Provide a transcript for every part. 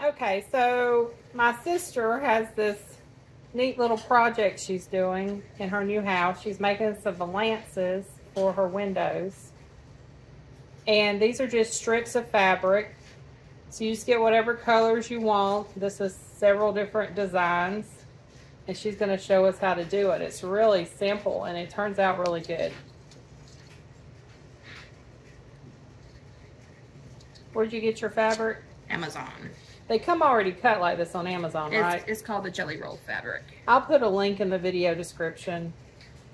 Okay, so my sister has this neat little project she's doing in her new house. She's making some valances for her windows. And these are just strips of fabric. So you just get whatever colors you want. This is several different designs. And she's going to show us how to do it. It's really simple and it turns out really good. Where'd you get your fabric? Amazon. They come already cut like this on Amazon, right? It's called the jelly roll fabric. I'll put a link in the video description.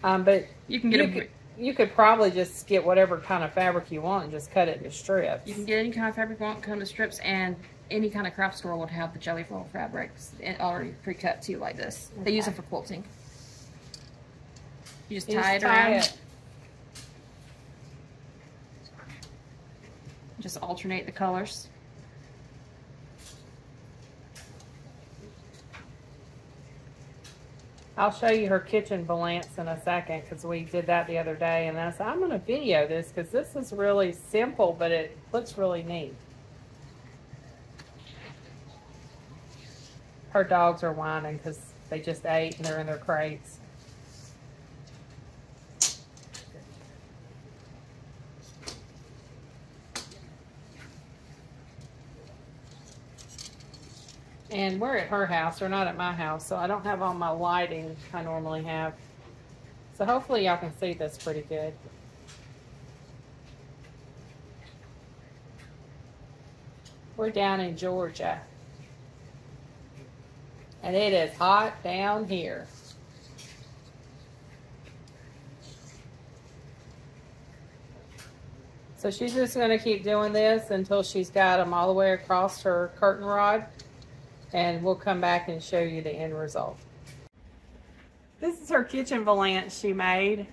But you can get you could probably just get whatever kind of fabric you want and just cut it into strips. You can get any kind of fabric you want, cut into strips, and any kind of craft store would have the jelly roll fabrics already pre-cut too, like this. Okay. They use them for quilting. You just tie it around. Just alternate the colors. I'll show you her kitchen valance in a second because we did that the other day, and I said I'm going to video this because this is really simple, but it looks really neat. Her dogs are whining because they just ate and they're in their crates. And we're at her house, we're not at my house, so I don't have all my lighting I normally have. So hopefully y'all can see this pretty good. We're down in Georgia. And it is hot down here. So she's just going to keep doing this until she's got them all the way across her curtain rod. And we'll come back and show you the end result. This is her kitchen valance she made.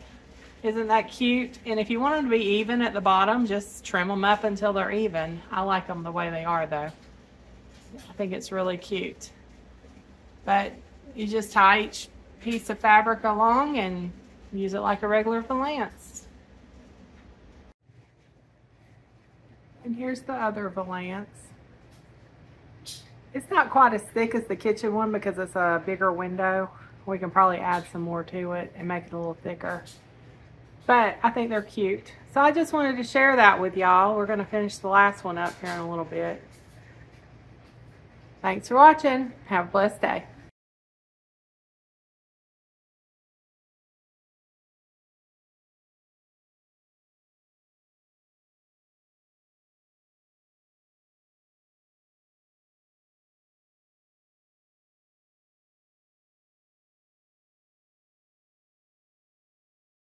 Isn't that cute? And if you want them to be even at the bottom, just trim them up until they're even. I like them the way they are though. I think it's really cute. But you just tie each piece of fabric along and use it like a regular valance. And here's the other valance. It's not quite as thick as the kitchen one because it's a bigger window. We can probably add some more to it and make it a little thicker. But I think they're cute. So I just wanted to share that with y'all. We're going to finish the last one up here in a little bit. Thanks for watching. Have a blessed day.